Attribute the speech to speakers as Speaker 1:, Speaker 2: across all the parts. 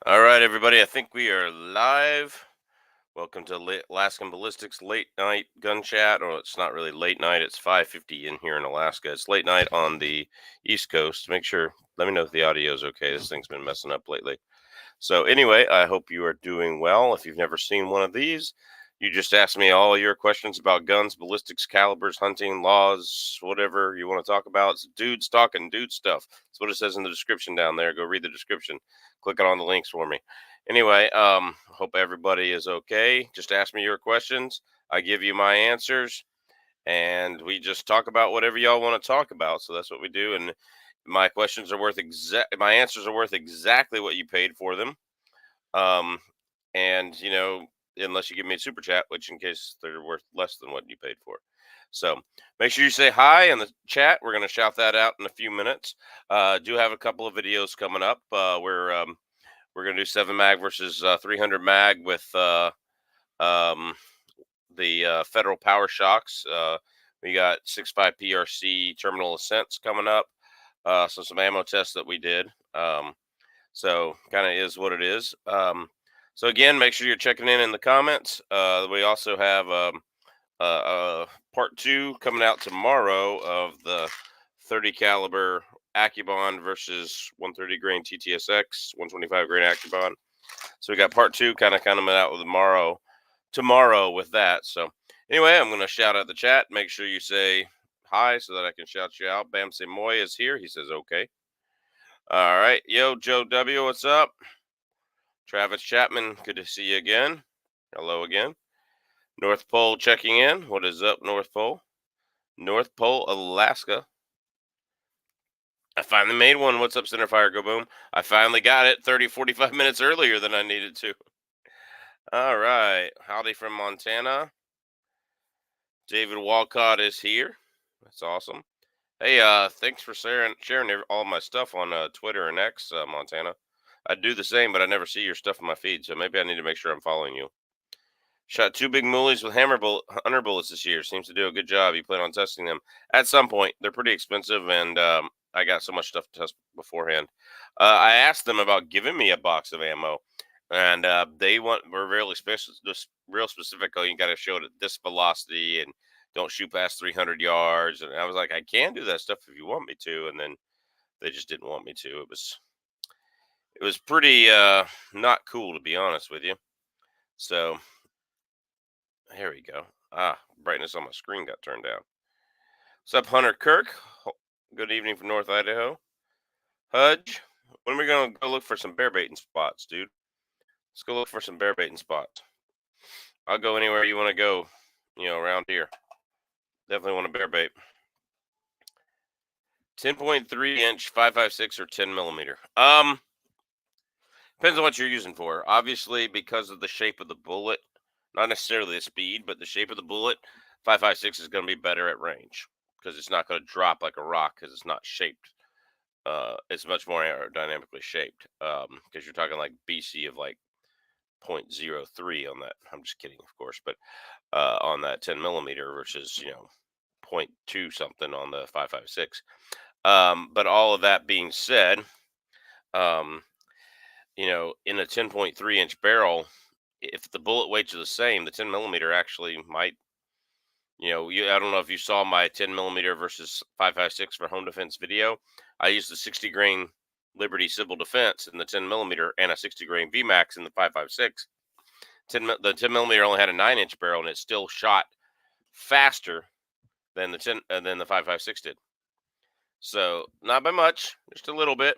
Speaker 1: All right, everybody. I think we are live. Welcome to Alaskan Ballistics late night gun chat. Or it's not really late night. It's 5:50 in here in Alaska. It's late night on the East Coast. Make sure. Let me know if the audio is okay. This thing's been messing up lately. So anyway, I hope you are doing well. If you've never seen one of these, you just ask me all your questions about guns, ballistics, calibers, hunting, laws, whatever you want to talk about. It's dudes talking dude stuff. That's what it says in the description down there. Go read the description. Click on the links for me. Anyway, hope everybody is okay. Just ask me your questions. I give you my answers, and we just talk about whatever y'all want to talk about. So that's what we do. And my answers are worth exactly what you paid for them. Um, and unless you give me a super chat, which in case they're worth less than what you paid for. So make sure you say hi in the chat. We're going to shout that out in a few minutes. Do have a couple of videos coming up. We're going to do 7 mag versus 300 mag with um, the Federal Power Shocks. We got 6.5 PRC terminal ascents coming up. So some ammo tests that we did. So kind of is what it is. So again, make sure you're checking in the comments. We also have part 2 coming out tomorrow of the 30 caliber Accubon versus 130 grain TTSX, 125 grain Accubon. So we got part 2 kind of coming out with tomorrow with that. So anyway, I'm going to shout out the chat. Make sure you say hi so that I can shout you out. Bam Moy is here. He says okay. All right. Yo, Joe W, what's up? Travis Chapman, good to see you again. Hello again. North Pole checking in. What is up, North Pole? North Pole, Alaska. I finally made one. What's up, Centerfire? Go boom. I finally got it 45 minutes earlier than I needed to. All right. Howdy from Montana. David Walcott is here. That's awesome. Hey, thanks for sharing all my stuff on Twitter and X, Montana. I do the same, but I never see your stuff in my feed, so maybe I need to make sure I'm following you. Shot 2 big muleys with hunter bullets this year. Seems to do a good job. You plan on testing them at some point. They're pretty expensive, and I got so much stuff to test beforehand. I asked them about giving me a box of ammo, and were really just real specific. Oh, you got to show it at this velocity and don't shoot past 300 yards. And I was like, I can do that stuff if you want me to, and then they just didn't want me to. It was pretty not cool, to be honest with you. So here we go. Brightness on my screen got turned down. What's up, Hunter Kirk? Good evening from North Idaho. Hudge, when are we going to go look for some bear baiting spots, dude? Let's go look for some bear baiting spots. I'll go anywhere you want to go, around here. Definitely want to bear bait. 10.3 inch, 5.56 or 10 millimeter. Depends on what you're using for. Obviously, because of the shape of the bullet, not necessarily the speed, but the shape of the bullet, 5.56 is going to be better at range because it's not going to drop like a rock because it's not shaped. It's much more aerodynamically shaped because you're talking like BC of like 0.03 on that. I'm just kidding, of course, but on that 10 millimeter versus 0.2 something on the 5.56. But all of that being said, um, in a 10.3 inch barrel, if the bullet weights are the same, the 10 millimeter actually might, I don't know if you saw my 10 millimeter versus 5.56 for home defense video. I used the 60 grain Liberty Civil Defense in the 10 millimeter and a 60 grain VMAX in the 5.56. The 10 millimeter only had a 9-inch barrel and it still shot faster than the 5.56 did. So not by much, just a little bit.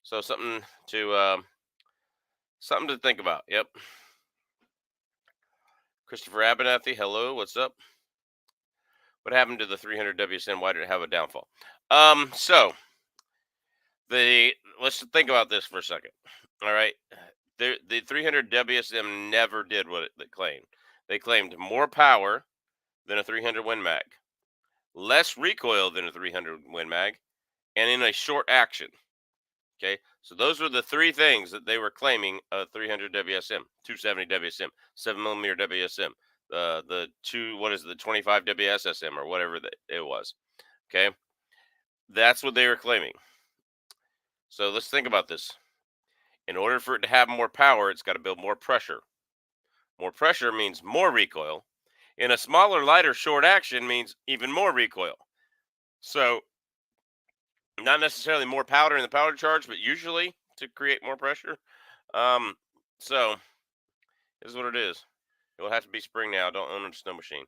Speaker 1: So something to think about. Yep. Christopher Abernathy, hello, what's up? What happened to the 300 WSM? Why did it have a downfall? So let's think about this for a second. All right, the 300 WSM never did what it claimed. They claimed more power than a 300 Win Mag, less recoil than a 300 Win Mag, and in a short action. Okay, so those were the three things that they were claiming a 300 WSM, 270 WSM, 7mm WSM, the 25 WSSM or whatever it was. Okay, that's what they were claiming. So let's think about this. In order for it to have more power, it's got to build more pressure. More pressure means more recoil. In a smaller, lighter, short action means even more recoil. So, not necessarily more powder in the powder charge, but usually to create more pressure. Um, so, is what it is. It will have to be spring now. Don't own a snow machine.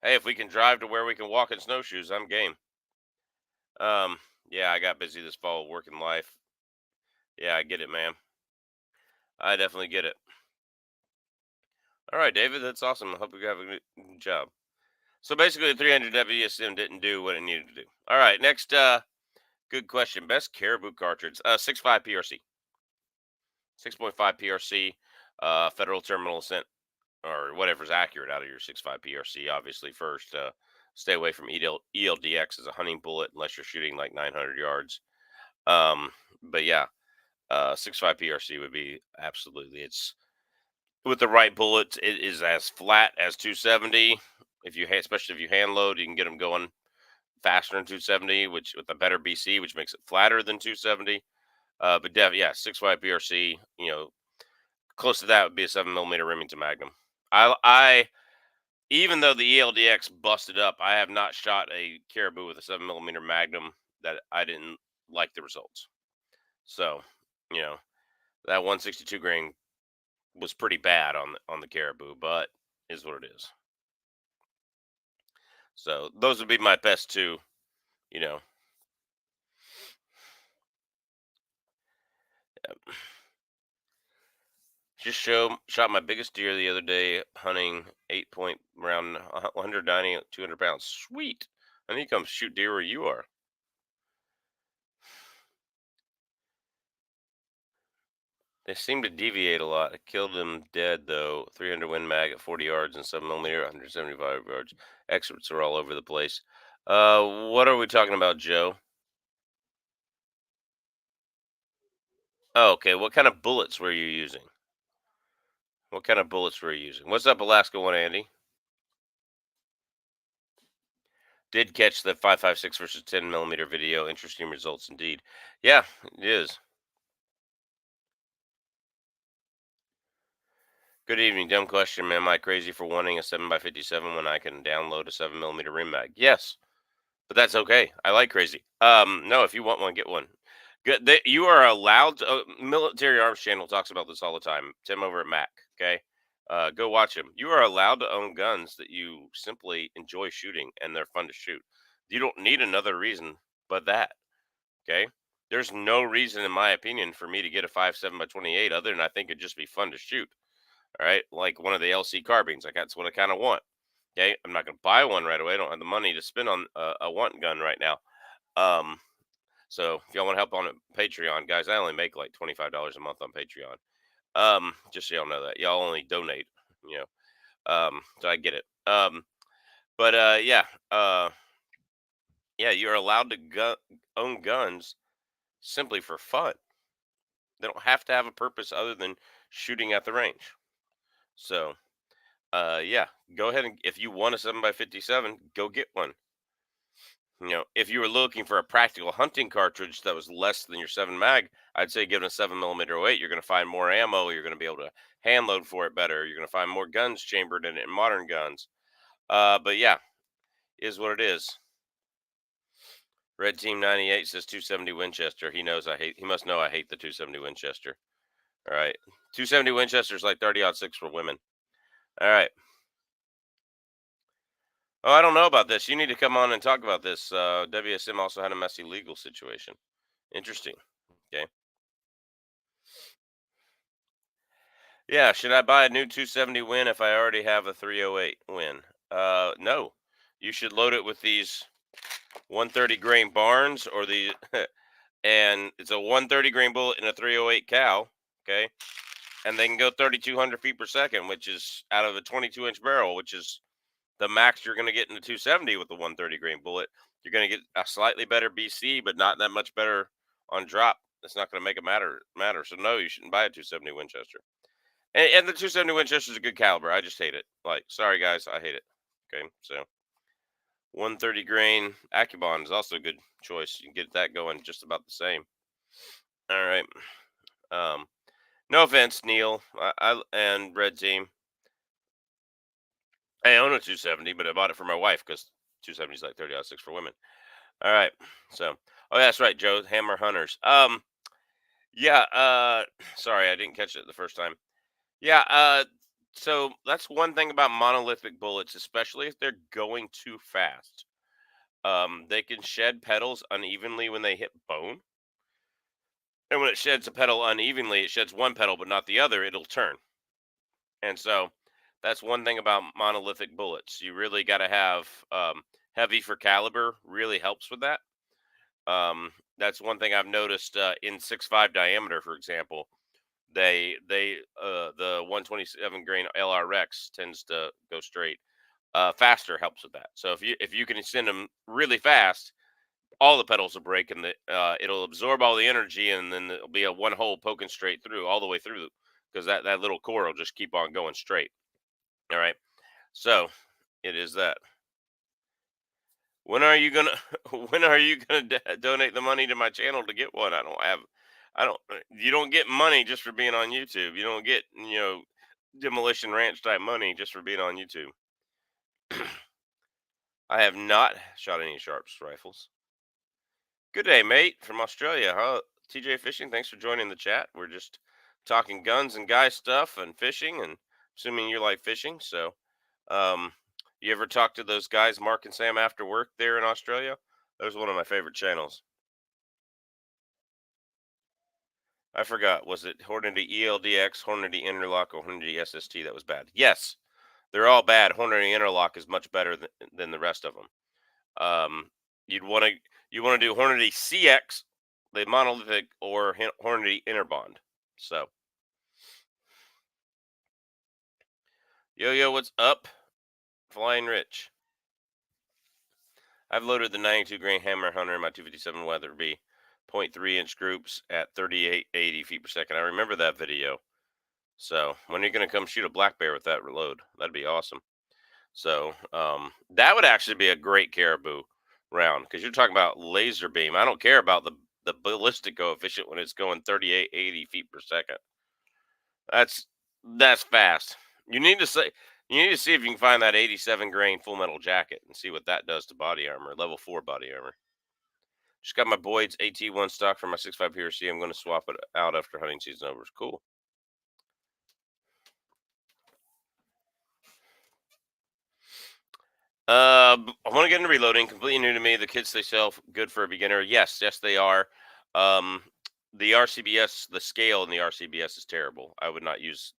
Speaker 1: Hey, if we can drive to where we can walk in snowshoes, I'm game. Um, yeah, I got busy this fall working life. Yeah, I get it, man. I definitely get it. All right, David, that's awesome. I hope you have a good job. So basically, the 300 WSM didn't do what it needed to do. All right, next, good question. Best caribou cartridge, 6.5 PRC, 6.5 PRC, Federal Terminal Ascent, or whatever's accurate out of your 6.5 PRC. Obviously, first, stay away from ELDX as a hunting bullet unless you're shooting like 900 yards. But yeah, 6.5 PRC would be absolutely. It's with the right bullets, it is as flat as 270. If you, especially if you hand load, you can get them going faster than 270, which with a better BC, which makes it flatter than 270. But yeah, 6.5 PRC. Close to that would be a 7mm Remington Magnum. I even though the ELDX busted up, I have not shot a caribou with a 7mm Magnum that I didn't like the results. So, you know, that 162 grain was pretty bad on the caribou, but is what it is. So those would be my best two. You know, just shot my biggest deer the other day hunting 8 point around 190, 200 pounds. Sweet. I need to come shoot deer where you are. They seem to deviate a lot. I killed them dead though. 300 Win Mag at 40 yards and 7mm, 175 yards. Experts are all over the place. What are we talking about, Joe? Oh, okay. What kind of bullets were you using? What kind of bullets were you using? What's up, Alaska One Andy? Did catch the 5.56 versus 10mm video. Interesting results indeed. Yeah, it is. Good evening. Dumb question, man. Am I crazy for wanting a 7x57 when I can download a 7mm rim mag? Yes, but that's okay. I like crazy. No, if you want one, get one. Good. You are allowed to. Military Arms Channel talks about this all the time. Tim over at Mac. Okay, go watch him. You are allowed to own guns that you simply enjoy shooting and they're fun to shoot. You don't need another reason but that. Okay. There's no reason, in my opinion, for me to get a 5.7x28 other than I think it'd just be fun to shoot. All right. Like one of the LC carbines. Like that's what I kind of want. Okay. I'm not going to buy one right away. I don't have the money to spend on a want gun right now. Um, so if y'all want to help on Patreon, guys, I only make like $25 a month on Patreon. Just so y'all know that y'all only donate, you know. So I get it. But uh, yeah, you're allowed to own guns simply for fun. They don't have to have a purpose other than shooting at the range. So, yeah, go ahead and if you want a 7x57, go get one. If you were looking for a practical hunting cartridge that was less than your 7 mag, I'd say give it a 7mm 08. You're going to find more ammo. You're going to be able to hand load for it better. You're going to find more guns chambered in it in modern guns. But yeah, is what it is. Red Team 98 says 270 Winchester. He knows I hate. He must know I hate the 270 Winchester. All right, 270 Winchester's like 30-06 for women. All right. Oh, I don't know about this. You need to come on and talk about this. WSM also had a messy legal situation. Interesting. Okay. Yeah. Should I buy a new 270 Win if I already have a 308 Win? No. You should load it with these 130 grain Barnes or the, and it's a 130 grain bullet in a 308 cow. Okay. And they can go 3,200 feet per second, which is out of a 22-inch barrel, which is the max you're going to get in the 270 with the 130 grain bullet. You're going to get a slightly better BC, but not that much better on drop. It's not going to make it matter. So no, you shouldn't buy a 270 Winchester. And the 270 Winchester is a good caliber. I just hate it. Like, sorry guys, I hate it. Okay, so 130 grain Accubon is also a good choice. You can get that going just about the same. All right. No offense, Neil. And Red Team. I own a 270, but I bought it for my wife because 270 is like 30 out 6 for women. All right. So, oh, that's right, Joe. Hammer Hunters. Yeah. Sorry, I didn't catch it the first time. Yeah. So that's one thing about monolithic bullets, especially if they're going too fast. They can shed petals unevenly when they hit bone, and when it sheds a petal unevenly, it sheds one petal but not the other. It'll turn, and so that's one thing about monolithic bullets. You really got to have heavy for caliber. Really helps with that. That's one thing I've noticed in 6.5 diameter, for example. The 127 grain LR Rex tends to go straight. Faster helps with that. So if you can send them really fast, all the petals will break and it'll absorb all the energy, and then there'll be a one hole poking straight through all the way through because that little core will just keep on going straight. All right. So it is that. When are you gonna when are you gonna donate the money to my channel to get one? I don't. You don't get money just for being on YouTube. You don't get demolition ranch type money just for being on YouTube. I have not shot any sharps rifles. Good day, mate, from Australia, huh? TJ Fishing, thanks for joining the chat. We're just talking guns and guy stuff and fishing, and assuming you like fishing. So, um, you ever talk to those guys, Mark and Sam, after work there in Australia? That was one of my favorite channels. I forgot. Was it Hornady ELDX, Hornady Interlock, or Hornady SST that was bad? Yes, they're all bad. Hornady Interlock is much better than the rest of them. Um, you'd want to you want to do Hornady CX, the monolithic, or Hornady Interbond. So, yo yo, what's up, Flying Rich? I've loaded the 92 grain Hammer Hunter in my 257 Weatherby 0.3-inch groups at 3880 feet per second. I remember that video. So when are you gonna come shoot a black bear with that reload? That'd be awesome. So that would actually be a great caribou round because you're talking about laser beam. I don't care about the ballistic coefficient when it's going 3880 feet per second. That's that's fast. You need to say you need to see if you can find that 87 grain full metal jacket and see what that does to body armor, level 4 body armor. Just got my Boyd's AT1 stock for my 6.5 PRC. I'm going to swap it out after hunting season over. Cool. I want to get into reloading. Completely new to me. The kits they sell good for a beginner. Yes, yes they are. Um, the RCBS, the scale in the RCBS is terrible. I would not use.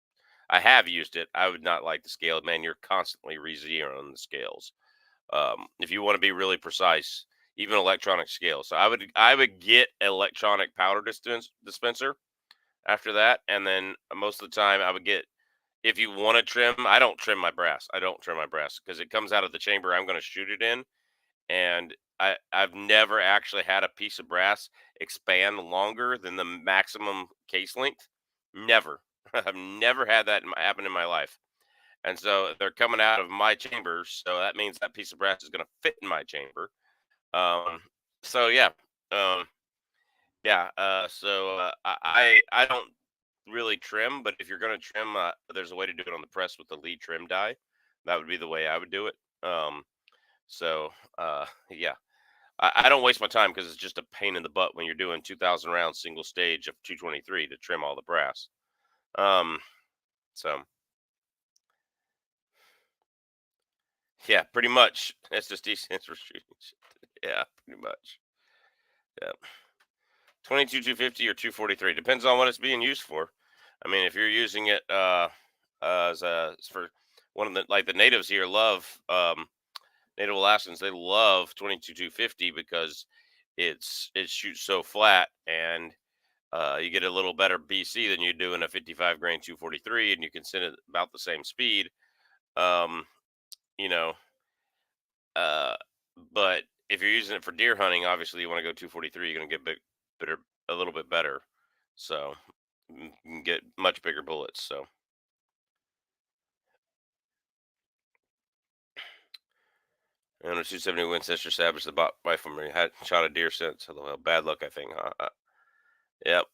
Speaker 1: I have used it. I would not like the scale. Man, you're constantly re-zeroing the scales. If you want to be really precise, even electronic scales. So I would get electronic powder dispenser after that, and then most of the time I would get if you want to trim. I don't trim my brass. I don't trim my brass because it comes out of the chamber I'm going to shoot it in, and I've never actually had a piece of brass expand longer than the maximum case length. Never. I've never had that happen in my life. And so they're coming out of my chambers, so that means that piece of brass is going to fit in my chamber. Um, so yeah, um, yeah. I don't really trim, but if you're going to trim, there's a way to do it on the press with the lead trim die. That would be the way I would do it. So yeah, I don't waste my time because it's just a pain in the butt when you're doing 2,000 rounds single stage of 223 to trim all the brass. Um, so yeah, pretty much. SSD stands for shooting. Yeah, pretty much. Yeah. 22 250 or 243 depends on what it's being used for. I mean, if you're using it as for one of the like the natives here love native Alaskans, they love 22 250 because it shoots so flat, and you get a little better BC than you do in a 55 grain 243, and you can send it about the same speed. Um, you know, uh, but if you're using it for deer hunting, obviously you want to go 243. You're going to get better, a little bit better. So you can get much bigger bullets. So and a 270 Winchester Savage, the bought rifle me had shot a deer since. Well, bad luck, I think. Yep.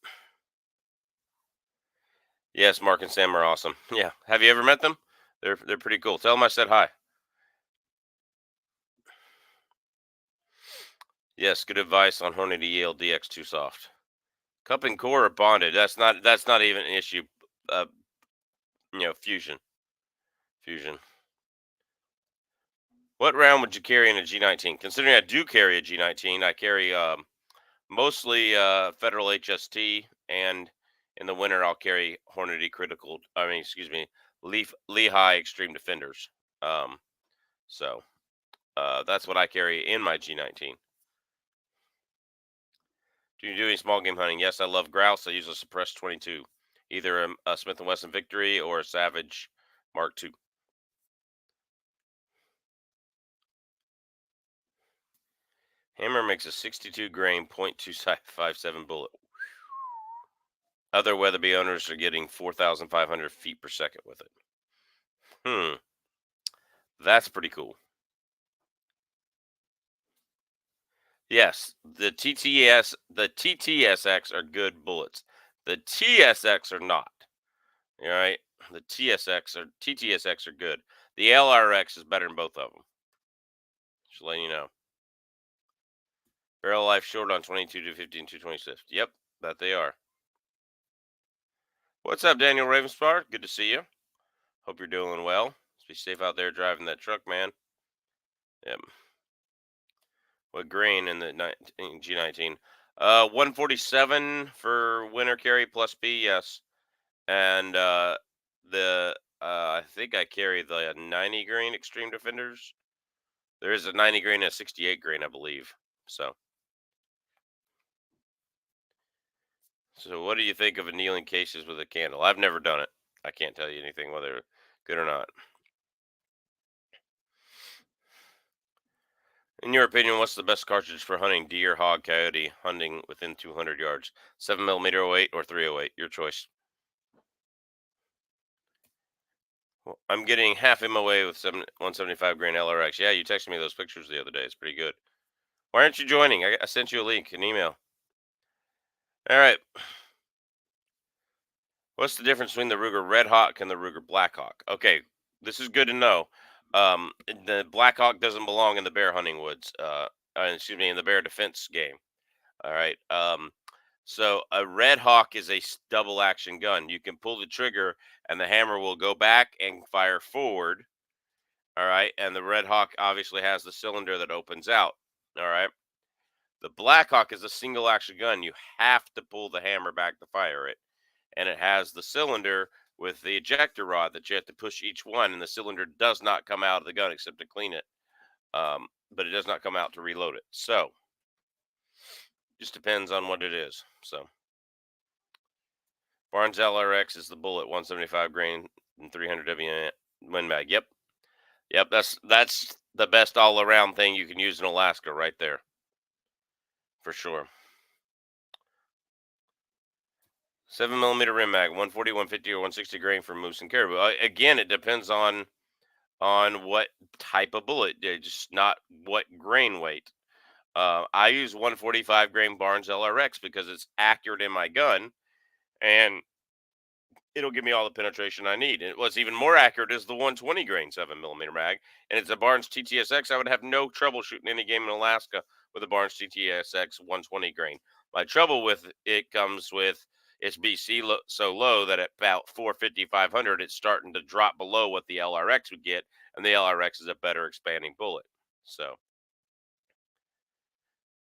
Speaker 1: Yes, Mark and Sam are awesome. Yeah. Have you ever met them? They're pretty cool. Tell them I said hi. Yes, good advice on Hornady Yale DX too soft. Cup and core are bonded. That's not even an issue. Uh, fusion. Fusion. What round would you carry in a G19? Considering I do carry a G19, I carry mostly Federal HST, and in the winter I'll carry Hornady Critical. I mean, excuse me, Lehigh Extreme Defenders. Um, so that's what I carry in my G19. Do you do any small game hunting? Yes, I love grouse. I use a suppressed 22, either a Smith and Wesson Victory or a Savage Mark II. Hammer makes a 62 grain .257 bullet. Other Weatherby owners are getting 4,500 feet per second with it. That's pretty cool. Yes, the TTSX are good bullets. The TSX are not. All right, the TTSX are good. The LRX is better than both of them. Just letting you know. Barrel life short on 22 to 15 to 26. Yep, that they are. What's up, Daniel Ravenspar? Good to see you. Hope you're doing well. Be safe out there driving that truck, man. Yep. What grain in the G19? 147 for winter carry plus P, yes. And I think I carry the 90 grain Extreme Defenders. There is a 90 grain and a 68 grain, I believe. So what do you think of annealing cases with a candle? I've never done it. I can't tell you anything whether good or not. In your opinion, what's the best cartridge for hunting deer, hog, coyote, hunting within 200 yards? 7mm 08 or 308, your choice. Well, I'm getting half MOA with 175 grain LRX. Yeah, you texted me those pictures the other day. It's pretty good. Why aren't you joining? I sent you a link, an email. All right. What's the difference between the Ruger Red Hawk and the Ruger Black Hawk? Okay, this is good to know. The Black Hawk doesn't belong in the bear hunting woods. Excuse me, in the bear defense game. All right. So a Red Hawk is a double action gun. You can pull the trigger, and the hammer will go back and fire forward. All right, and the Red Hawk obviously has the cylinder that opens out. All right. The Black Hawk is a single action gun. You have to pull the hammer back to fire it, and it has the cylinder with the ejector rod that you have to push each one, and the cylinder does not come out of the gun except to clean it, but it does not come out to reload it. So just depends on what it is. So Barnes LRX is the bullet, 175 grain and 300 Win mag. Yep, that's the best all around thing you can use in Alaska right there, for sure. 7mm rim mag, 140, 150, or 160 grain for moose and caribou. Again, it depends on what type of bullet, just not what grain weight. I use 145 grain Barnes LRX because it's accurate in my gun, and it'll give me all the penetration I need. And what's even more accurate is the 120 grain 7mm mag, and it's a Barnes TTSX. I would have no trouble shooting any game in Alaska with a Barnes TTSX 120 grain. My trouble with it comes with its BC so low that at about 450, 500, it's starting to drop below what the LRX would get, and the LRX is a better expanding bullet. So,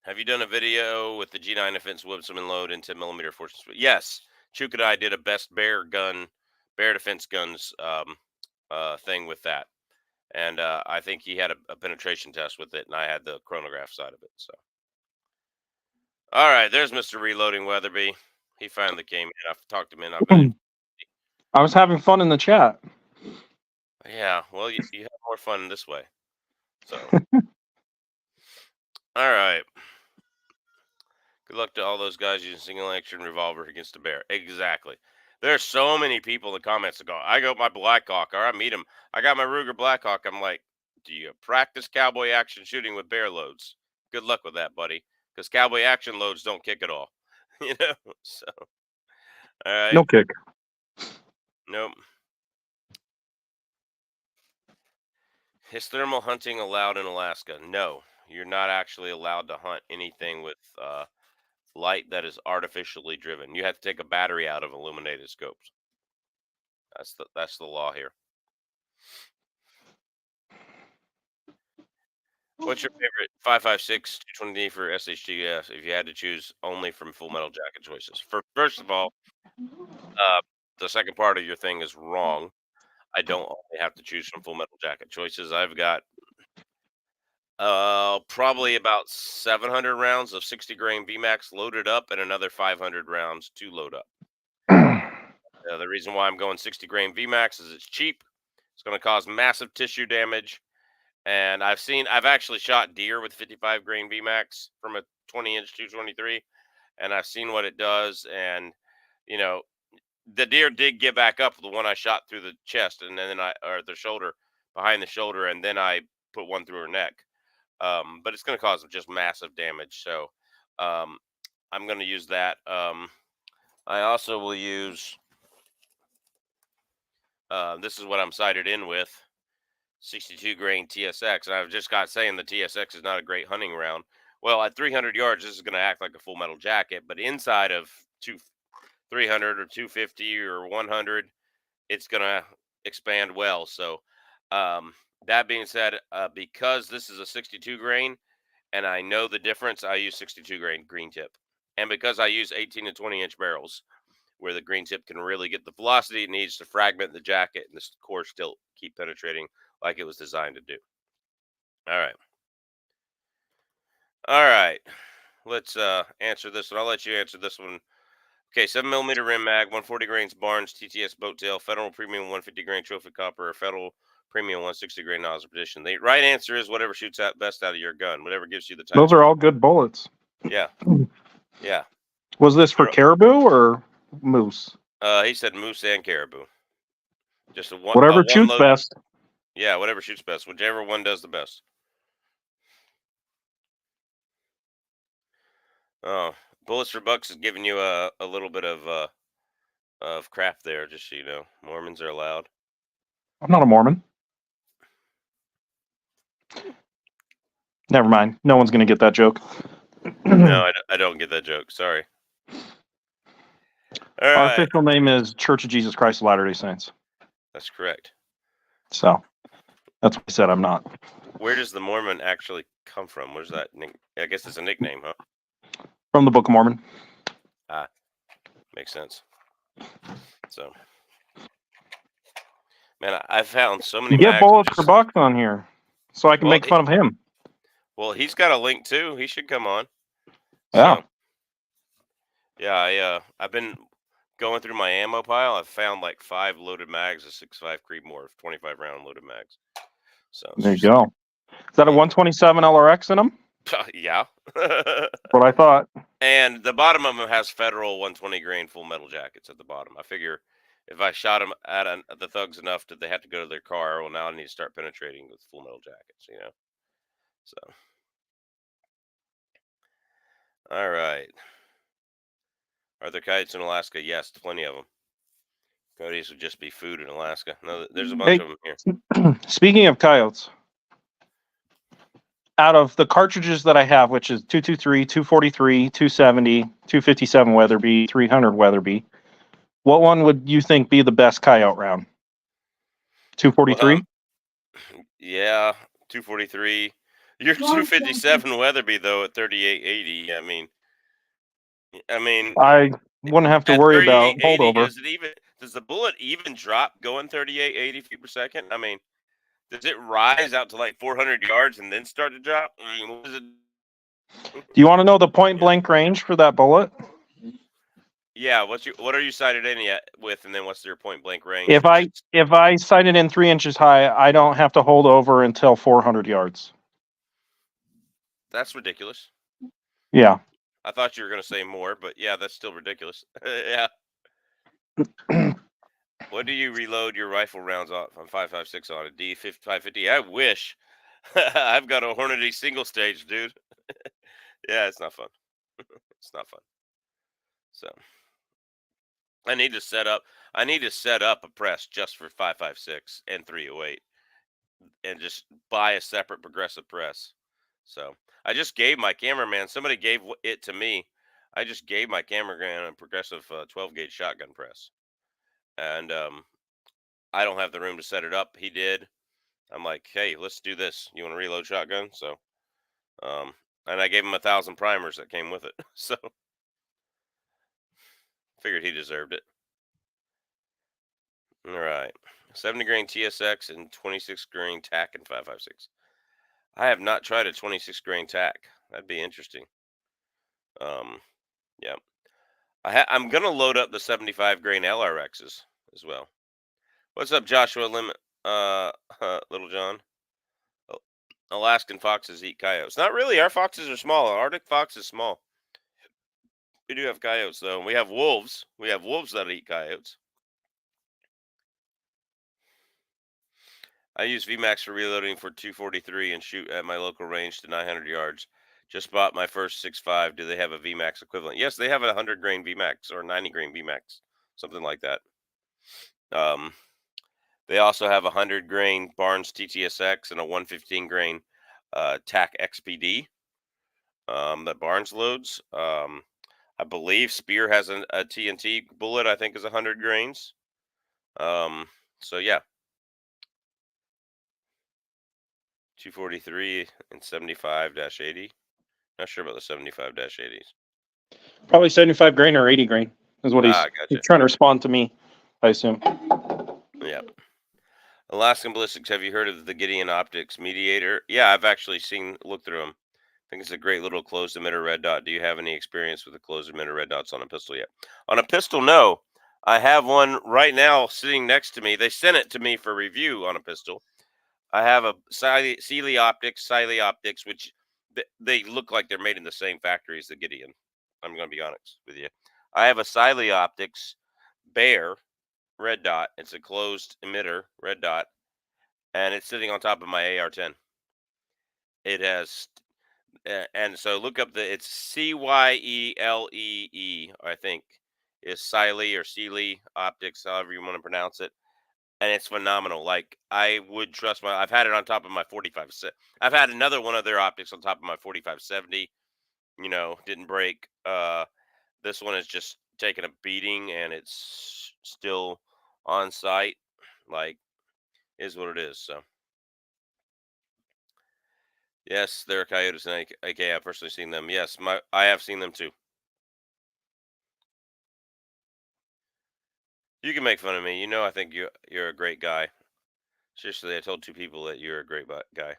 Speaker 1: have you done a video with the G9 Defense Whipsman and load in 10mm fortune speed? Yes, Chuk and I did a best bear defense guns thing with that, and I think he had a penetration test with it, and I had the chronograph side of it. So, all right, there's Mr. Reloading Weatherby. He finally came in. I've talked him in. I've been.
Speaker 2: I was having fun in the chat.
Speaker 1: Yeah, well, you have more fun this way. So, all right. Good luck to all those guys using single action revolver against a bear. Exactly. There's so many people in the comments that go, I got my Blackhawk, or I meet him. I got my Ruger Blackhawk. I'm like, do you practice cowboy action shooting with bear loads? Good luck with that, buddy. Because cowboy action loads don't kick at all. So, all right.
Speaker 2: No kick.
Speaker 1: Nope. Is thermal hunting allowed in Alaska? No, you're not actually allowed to hunt anything with light that is artificially driven. You have to take a battery out of illuminated scopes. That's the law here. What's your favorite 5.56 220D for SHGS if you had to choose only from Full Metal Jacket choices? First of all, the second part of your thing is wrong. I don't only have to choose from Full Metal Jacket choices. I've got probably about 700 rounds of 60 grain VMAX loaded up and another 500 rounds to load up. The reason why I'm going 60 grain VMAX is it's cheap. It's going to cause massive tissue damage. And I've actually shot deer with 55 grain VMAX from a 20-inch 223, and I've seen what it does. And, you know, the deer did get back up the one I shot through the chest and then or the shoulder, behind the shoulder, and then I put one through her neck. But it's going to cause just massive damage. So I'm going to use that. I also will use, this is what I'm sighted in with, 62 grain TSX. And I've just got saying the TSX is not a great hunting round. Well, at 300 yards, this is going to act like a Full Metal Jacket, but inside of 300 or 250 or 100, it's going to expand well. So that being said, because this is a 62 grain and I know the difference, I use 62 grain green tip. And because I use 18 to 20-inch barrels, where the green tip can really get the velocity it needs to fragment the jacket and the core still keep penetrating like it was designed to do. All right. All right. Let's answer this one. I'll let you answer this one. Okay, 7mm rim mag, 140 grains Barnes TTS boat tail, Federal Premium 150 grain trophy copper, or Federal Premium 160 grain nozzle edition. The right answer is whatever shoots out best out of your gun, whatever gives you the time.
Speaker 2: Those are all good bullets.
Speaker 1: Yeah. Yeah.
Speaker 2: Was this for caribou or moose?
Speaker 1: He said moose and caribou. Just
Speaker 2: whatever shoots best.
Speaker 1: Yeah, whatever shoots best. Whichever one does the best. Oh, Bullets for Bucks is giving you a little bit of crap there, just so you know. Mormons are allowed.
Speaker 2: I'm not a Mormon. Never mind. No one's going to get that joke.
Speaker 1: No, I don't get that joke. Sorry. All right.
Speaker 2: Our official name is Church of Jesus Christ of Latter-day Saints.
Speaker 1: That's correct.
Speaker 2: So that's what I said I'm not.
Speaker 1: Where does the Mormon actually come from? Where's that? I guess it's a nickname, huh?
Speaker 2: From the Book of Mormon.
Speaker 1: Ah, makes sense. So, man, I found so many.
Speaker 2: Get Bullets for Bucks on here, so I can make fun of him.
Speaker 1: Well, he's got a link too. He should come on.
Speaker 2: Yeah.
Speaker 1: So, yeah, I've been going through my ammo pile. I've found like 5 loaded mags of 6.5 Creedmoor, 25 round loaded mags. So
Speaker 2: there you go. Is that a 127 LRX in them?
Speaker 1: Yeah.
Speaker 2: What I thought.
Speaker 1: And the bottom of them has Federal 120 grain Full Metal Jackets at the bottom. I figure if I shot them at the thugs enough that they had to go to their car, well, now I need to start penetrating with Full Metal Jackets, you know? So. All right. Are there coyotes in Alaska? Yes, plenty of them. Coyotes would just be food in Alaska. No, there's a bunch of them here.
Speaker 2: Speaking of coyotes, out of the cartridges that I have, which is 223, 243, 270, 257 Weatherby, 300 Weatherby, what one would you think be the best coyote round? 243?
Speaker 1: Yeah, 243. Your 257 Weatherby, though, at 3880. I mean,
Speaker 2: I wouldn't have to worry about holdover.
Speaker 1: Does the bullet even drop going 3880 feet per second? I mean, does it rise out to like 400 yards and then start to drop? I mean, what is it?
Speaker 2: Do you want to know the point blank range for that bullet?
Speaker 1: Yeah, what are you sighted in with, and then what's your point blank range?
Speaker 2: If I sight it in 3 inches high, I don't have to hold over until 400 yards.
Speaker 1: That's ridiculous.
Speaker 2: Yeah.
Speaker 1: I thought you were going to say more, but yeah, that's still ridiculous. Yeah. What do you reload your rifle rounds on 5.56 on a D550? I wish. I've got a Hornady single stage, dude. Yeah, it's not fun. It's not fun. So, I need to set up a press just for 5.56 and 308, and just buy a separate progressive press. So I just gave my cameraman. Somebody gave it to me. I just gave my cameraman a progressive 12 gauge shotgun press, and I don't have the room to set it up. He did. I'm like, hey, let's do this. You want to reload shotgun? So, and I gave him 1,000 primers that came with it. So figured he deserved it. All right, 70 grain TSX and 26 grain TAC and 5.56. I have not tried a 26 grain TAC. That'd be interesting. Yeah, I'm gonna load up the 75 grain LRXs as well. What's up, Joshua Limit? Little John. Alaskan foxes eat coyotes. Not really. Our foxes are small. Arctic fox is small. We do have coyotes though. We have wolves. We have wolves that eat coyotes. I use VMAX for reloading for 243 and shoot at my local range to 900 yards. Just bought my first 6.5. Do they have a VMAX equivalent? Yes, they have a 100 grain VMAX or 90 grain VMAX, something like that. They also have a 100 grain Barnes TTSX and a 115 grain TAC XPD that Barnes loads. I believe Spear has a TNT bullet. I think is 100 grains. So yeah, 243 and 75-80. Not sure about the 75-80s.
Speaker 2: Probably 75 grain or 80 grain is what he's
Speaker 1: Gotcha.
Speaker 2: trying to respond to me, I assume.
Speaker 1: Yeah. Alaskan Ballistics, have you heard of the Gideon Optics Mediator? Yeah, I've actually looked through them. I think it's a great little closed emitter red dot. Do you have any experience with the closed emitter red dots on a pistol yet? On a pistol, no. I have one right now sitting next to me. They sent it to me for review on a pistol. I have a Sealy Optics, which they look like they're made in the same factory as the Gideon. I'm going to be honest with you. I have a Sealy Optics Bear red dot. It's a closed emitter red dot, and it's sitting on top of my AR-10. It has, and so look up it's Cyelee, I think, is Sealy Optics, however you want to pronounce it, and it's phenomenal. Like, I would trust I've had it on top of my 45. I've had another one of their optics on top of my 45-70. Didn't break. This one is just taking a beating, and it's still on site. Like, is what it is. So yes, there are coyotes in AK. I've personally seen them. Yes, I have seen them too. You can make fun of me. I think you're a great guy. Seriously, I told 2 people that you're a great guy.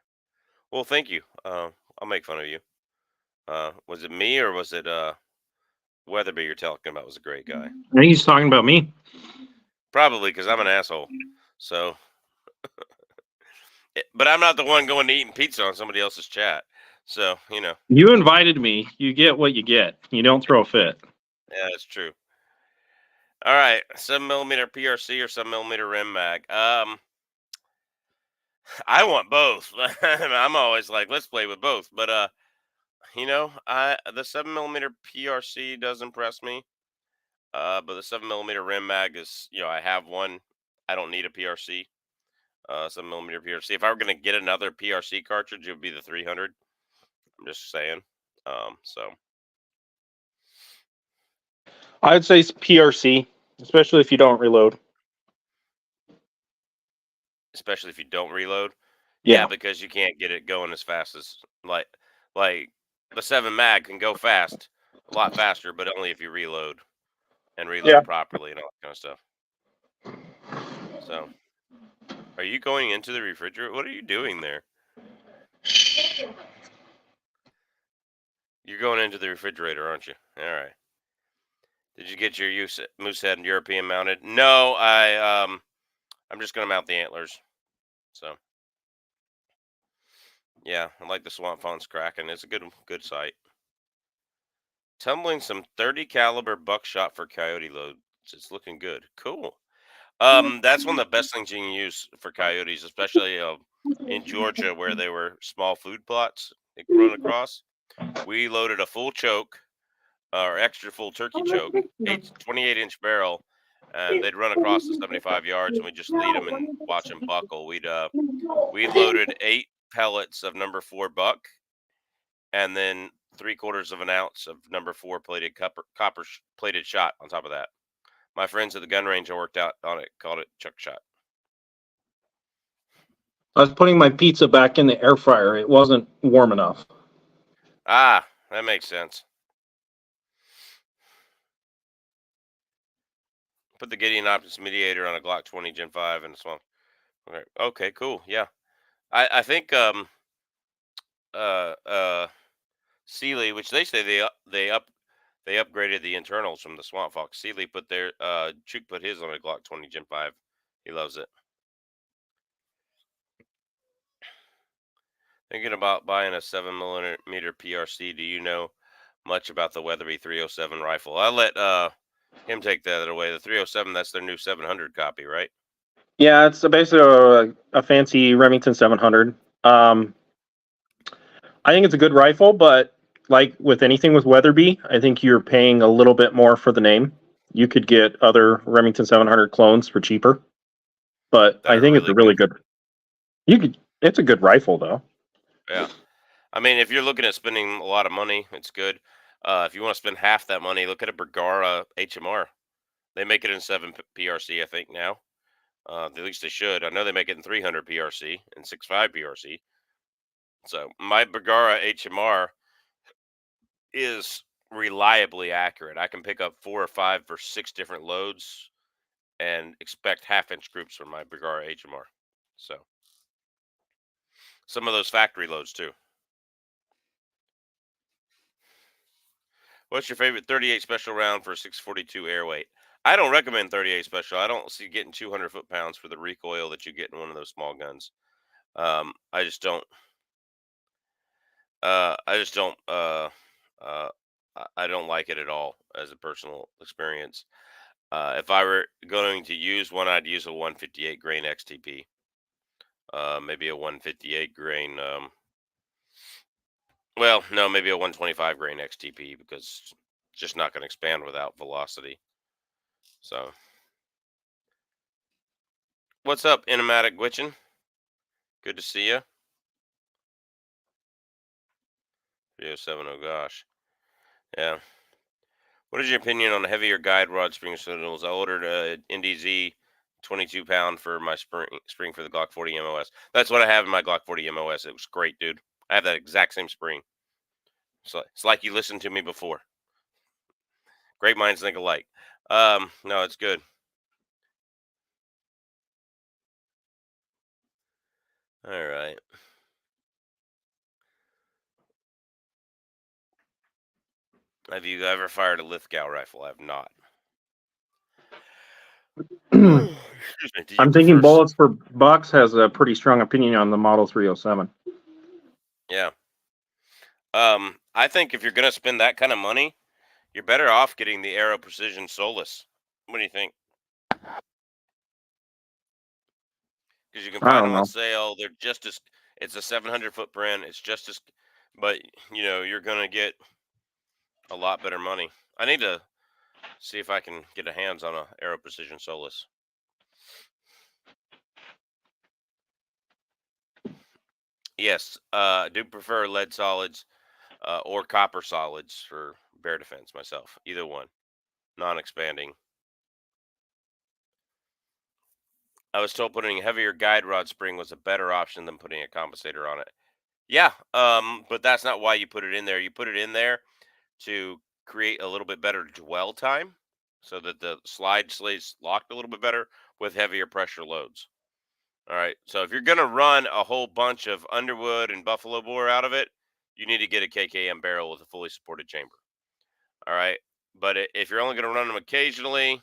Speaker 1: Well, thank you. I'll make fun of you. Was it me or was it Weatherby you're talking about was a great guy?
Speaker 2: I think he's talking about me.
Speaker 1: Probably because I'm an asshole. So, but I'm not the one going to eating pizza on somebody else's chat. So,
Speaker 2: You invited me. You get what you get. You don't throw a fit.
Speaker 1: Yeah, that's true. All right, 7mm PRC or 7mm rim mag. I want both. I'm always like, let's play with both. But the 7mm PRC does impress me. But the 7mm rim mag is, I have one. I don't need a PRC. 7mm PRC. If I were gonna get another PRC cartridge, it would be the 300. I'm just saying. So
Speaker 2: I'd say PRC, especially if you don't reload.
Speaker 1: Especially if you don't reload.
Speaker 2: Yeah.
Speaker 1: Yeah, because you can't get it going as fast as like the 7 mag can go fast, a lot faster, but only if you reload and reload properly and all that kind of stuff. So, are you going into the refrigerator? What are you doing there? You're going into the refrigerator, aren't you? All right. Did you get your Moosehead European mounted? No, I'm just gonna mount the antlers. So, yeah, I like the Swamp Fawn's cracking. It's a good sight. Tumbling some 30 caliber buckshot for coyote loads. It's looking good. Cool. That's one of the best things you can use for coyotes, especially in Georgia where they were small food plots run across. We loaded a full choke or extra full turkey choke, 28-inch barrel, and they'd run across the 75 yards, and we'd just lead them and watch them buckle. We loaded 8 pellets of number 4 buck, and then 3/4 of an ounce of number 4 plated copper plated shot on top of that. My friends at the gun range I worked out on it called it chuck shot.
Speaker 2: I was putting my pizza back in the air fryer. It wasn't warm enough.
Speaker 1: Ah, that makes sense. Put the Gideon Optics Mediator on a Glock 20 Gen 5 and swamp. Okay, cool. Yeah. I think Sealy, which they say they upgraded the internals from the Swamp Fox. Sealy put their Chook put his on a Glock 20 Gen 5. He loves it. Thinking about buying a 7mm PRC. Do you know much about the Weatherby 307 rifle? I'll let him take that away. The 307, that's their new 700 copy, right?
Speaker 2: Yeah, it's basically a fancy Remington 700. I think it's a good rifle, but like with anything with Weatherby, I think you're paying a little bit more for the name. You could get other Remington 700 clones for cheaper, but I think it's a really good. It's a good rifle though.
Speaker 1: Yeah. I mean, if you're looking at spending a lot of money, it's good. If you want to spend half that money, look at a Bergara HMR. They make it in 7 PRC, I think, now. At least they should. I know they make it in 300 PRC and 6.5 PRC. So my Bergara HMR is reliably accurate. I can pick up 4 or 5 for 6 different loads and expect half-inch groups from my Bergara HMR. So some of those factory loads too. What's your favorite 38 special round for 642 air weight? I don't recommend 38 special. I don't see getting 200 foot-pounds for the recoil that you get in one of those small guns. I just don't. I just don't. I don't like it at all as a personal experience. If I were going to use one, I'd use a 158 grain XTP. Maybe a 158 grain. Well, no, maybe a 125 grain XTP because it's just not going to expand without velocity. So, what's up, Inamatic Gwitchin? Good to see you. 307, oh gosh. Yeah. What is your opinion on heavier guide rod spring cylinders? I ordered a NDZ 22-pound for my spring for the Glock 40 MOS. That's what I have in my Glock 40 MOS. It was great, dude. I have that exact same spring. So it's like you listened to me before. Great minds think alike. No, it's good. All right. Have you ever fired a Lithgow rifle? I have not. Excuse me.
Speaker 2: I'm thinking Bullets for Bucks has a pretty strong opinion on the Model 307.
Speaker 1: Yeah. I think if you're gonna spend that kind of money, you're better off getting the Aero Precision Solus. What do you think? Because you can find them on sale. They're just as. It's a 700 footprint. It's just as. But you're gonna get a lot better money. I need to see if I can get a hands on a Aero Precision Solus. Yes, I do prefer lead solids or copper solids for bear defense myself. Either one, non-expanding. I was told putting a heavier guide rod spring was a better option than putting a compensator on it. Yeah, but that's not why you put it in there. You put it in there to create a little bit better dwell time so that the slide stays locked a little bit better with heavier pressure loads. All right. So if you're going to run a whole bunch of Underwood and Buffalo Bore out of it, you need to get a KKM barrel with a fully supported chamber. All right. But if you're only going to run them occasionally,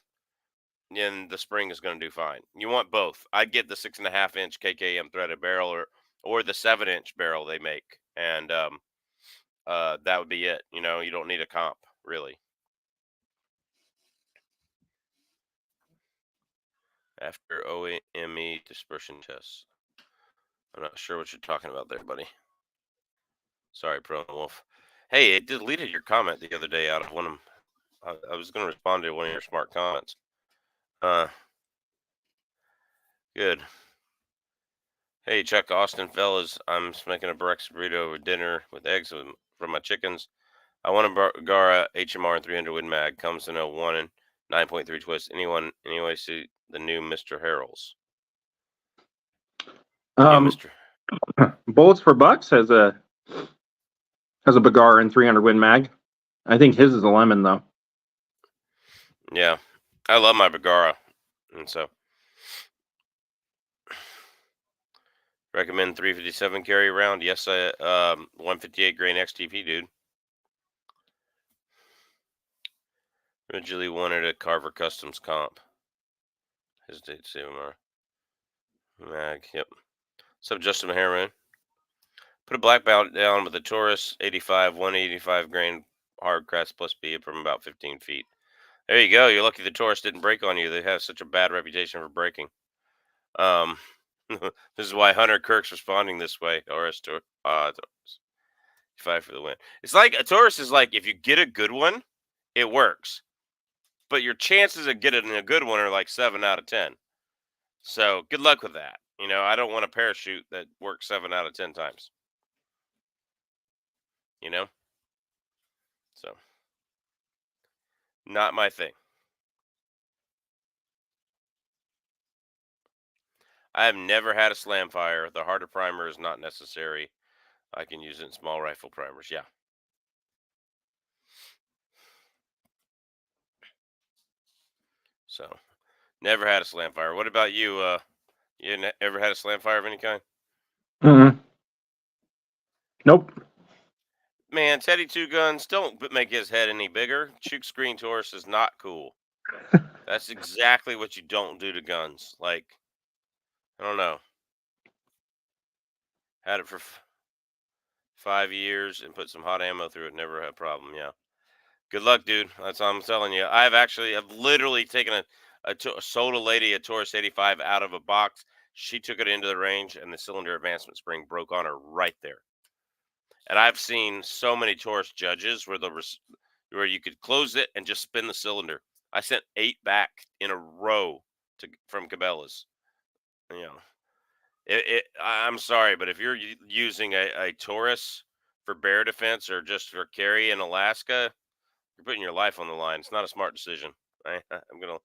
Speaker 1: then the spring is going to do fine. You want both. I'd get the 6.5-inch KKM threaded barrel or the 7-inch barrel they make. And that would be it. You don't need a comp, really. After OME dispersion tests. I'm not sure what you're talking about there, buddy. Sorry, Pro Wolf. Hey, it deleted your comment the other day out of one of them. I was going to respond to one of your smart comments. Good. Hey, Chuck Austin, fellas. I'm just making a breakfast burrito over dinner with eggs from my chickens. I want a Bergara HMR and 300 Win Mag. Comes in a 1 and 9.3 twist. Anyway, see the new Mr. Harrell's. New
Speaker 2: Um,
Speaker 1: Mr.
Speaker 2: Bullets for Bucks has a Bagar and 300 Win Mag. I think his is a lemon though.
Speaker 1: Yeah, I love my Bergara, and so recommend 357 carry round. Yes, I 158 grain XTP, dude. Originally wanted a Carver Customs comp. Hesitate to say more. Mag, yep. So Justin Heron. Put a black belt down with a Taurus 85, 185 grain hard crest plus B from about 15 feet. There you go. You're lucky the Taurus didn't break on you. They have such a bad reputation for breaking. This is why Hunter Kirk's responding this way. Taurus, Taurus. 5 for the win. It's like a Taurus is like if you get a good one, it works. But your chances of getting a good one are like 7 out of 10. So good luck with that. I don't want a parachute that works 7 out of 10 times. So not my thing. I have never had a slam fire. The harder primer is not necessary. I can use it in small rifle primers. Yeah. So never had a slam fire. What about you? You ever had a slam fire of any kind?
Speaker 2: Mm-hmm. Nope.
Speaker 1: Man, Teddy Two Guns, don't make his head any bigger. Chook screen Taurus is not cool. That's exactly what you don't do to guns. Like, I don't know. Had it for 5 years and put some hot ammo through it. Never had a problem. Yeah. Good luck, dude. That's all I'm telling you. I've literally taken sold a lady a Taurus 85 out of a box. She took it into the range, and the cylinder advancement spring broke on her right there. And I've seen so many Taurus judges where you could close it and just spin the cylinder. I sent 8 back in a row from Cabela's. I'm sorry, but if you're using a Taurus for bear defense or just for carry in Alaska, you're putting your life on the line. It's not a smart decision. I'm gonna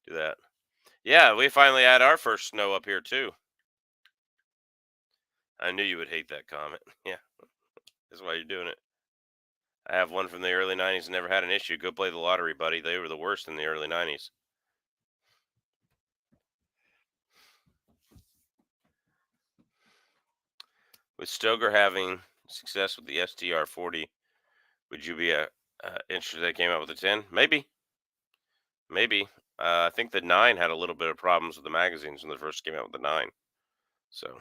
Speaker 1: do that. Yeah, we finally had our first snow up here too. I knew you would hate that comment. Yeah, that's why you're doing it. I have one from the early 90s and never had an issue. Go play the lottery, buddy. They were the worst in the early 90s. With Stoker having success with the STR-40, would you be interested they came out with a 10? Maybe. I think the 9 had a little bit of problems with the magazines when they first came out with the 9. So,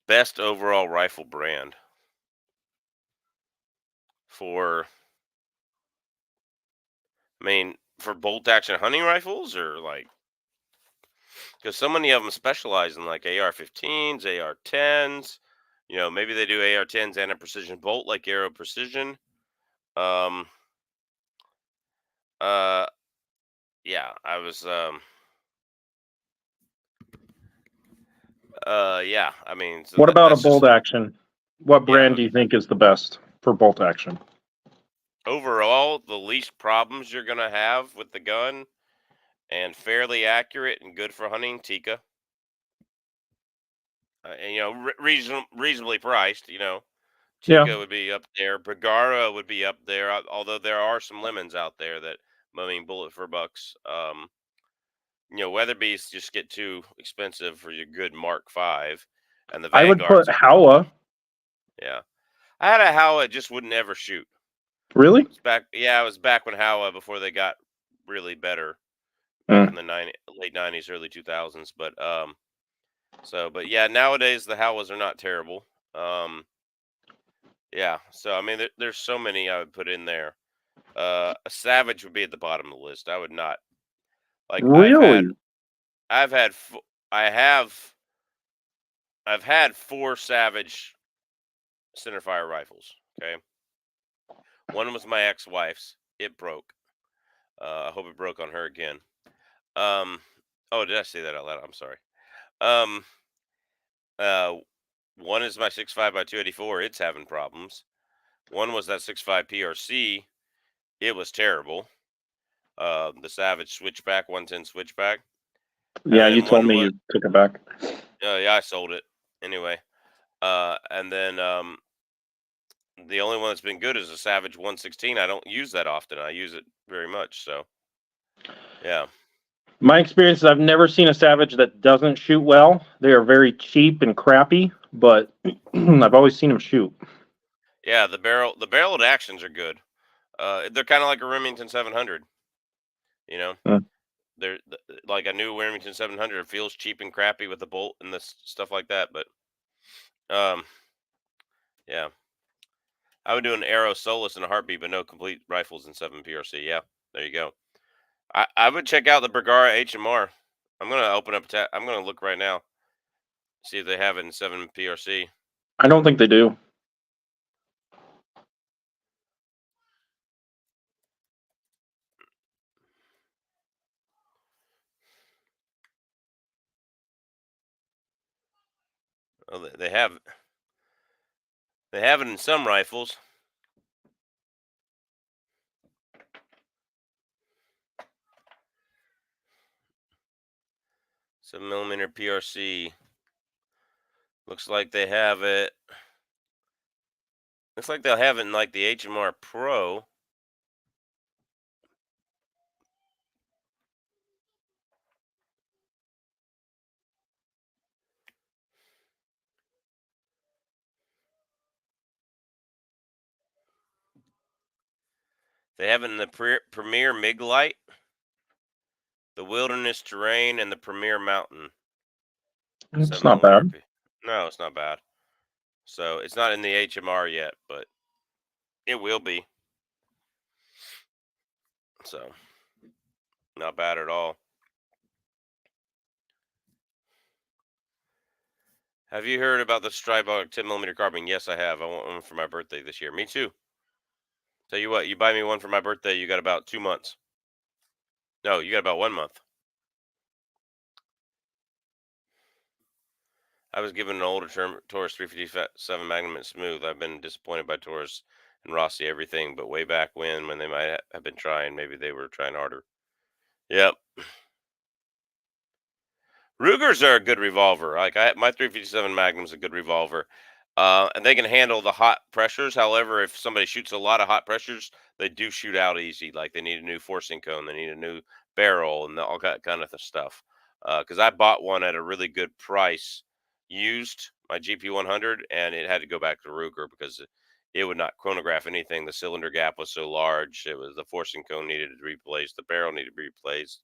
Speaker 1: best overall rifle brand for bolt action hunting rifles, or like, because so many of them specialize in like AR-15s, AR-10s. Maybe they do AR-10s and a precision bolt like Aero Precision. Yeah, I was yeah, so
Speaker 2: What about a
Speaker 1: that's just
Speaker 2: bolt action? What
Speaker 1: yeah.
Speaker 2: brand do you think is the best for bolt action?
Speaker 1: Overall, the least problems you're gonna have with the gun, and fairly accurate and good for hunting, Tika. And reasonably priced.
Speaker 2: Yeah,
Speaker 1: Tika would be up there. Bergara would be up there. Although there are some lemons out there that bullet for bucks. Weatherbees just get too expensive for your good Mark V, and the
Speaker 2: I would put
Speaker 1: Vanguards.
Speaker 2: Howa.
Speaker 1: Yeah, I had a Howa, just wouldn't ever shoot.
Speaker 2: Really?
Speaker 1: It was back when Howa, before they got really better, back in the late 90s, early 2000s. But but yeah, nowadays the Howas are not terrible. Yeah, so there's so many I would put in there. A Savage would be at the bottom of the list. I would not like.
Speaker 2: Really?
Speaker 1: I've had I have I've had 4 Savage centerfire rifles. Okay, one was my ex-wife's. It broke. I hope it broke on her again. Oh, did I say that out loud? I'm sorry. Um, uh, one is my 6.5 by 284. It's having problems. One was that 6.5 PRC. It was terrible. The Savage Switchback, 110 Switchback.
Speaker 2: Yeah,
Speaker 1: And
Speaker 2: you
Speaker 1: then
Speaker 2: told
Speaker 1: one
Speaker 2: me
Speaker 1: was,
Speaker 2: you took it back.
Speaker 1: yeah, I sold it anyway. And then the only one that's been good is a Savage 116. I don't use that often. I use it very much. So, yeah.
Speaker 2: My experience is I've never seen a Savage that doesn't shoot well. They are very cheap and crappy, but I've always seen them shoot.
Speaker 1: Yeah, the barreled actions are good. They're kind of like a Remington 700, you know.
Speaker 2: Mm.
Speaker 1: They're like a new Remington 700. It feels cheap and crappy with the bolt and this stuff like that, but um, yeah. I would do an arrow solus in a heartbeat, but no complete rifles in 7 PRC. Yeah, there you go. I would check out the Bergara HMR. I'm gonna open up. I'm gonna look right now, see if they have it in 7 PRC.
Speaker 2: I don't think they do.
Speaker 1: Oh, they have. They have it in some rifles. Seven millimeter PRC. Looks like they have it. Looks like they'll have it in like the HMR Pro. They have it in the Premier MIG Light, the Wilderness Terrain, and the Premier Mountain.
Speaker 2: It's
Speaker 1: 7
Speaker 2: not
Speaker 1: millimeter.
Speaker 2: bad.
Speaker 1: No, it's not bad. So it's not in the HMR yet, but it will be. So not bad at all. Have you heard about the Stribog 10 millimeter carbine? Yes, I have. I want one for my birthday this year. Me too. Tell you what, you buy me one for my birthday, you got about 2 months. No, you got about 1 month. I was given an older Taurus 357 Magnum and Smooth. I've been disappointed by Taurus and Rossi everything, but way back when they might have been trying, maybe they were trying harder. Yep. Rugers are a good revolver. Like my 357 Magnum's a good revolver, and they can handle the hot pressures. However, if somebody shoots a lot of hot pressures, they do shoot out easy. Like they need a new forcing cone, they need a new barrel, and all that kind of stuff. Because I bought one at a really good price, used my GP 100, and it had to go back to Ruger because it would not chronograph anything. The cylinder gap was so large. It was the forcing cone needed to be replaced. The barrel needed to be replaced.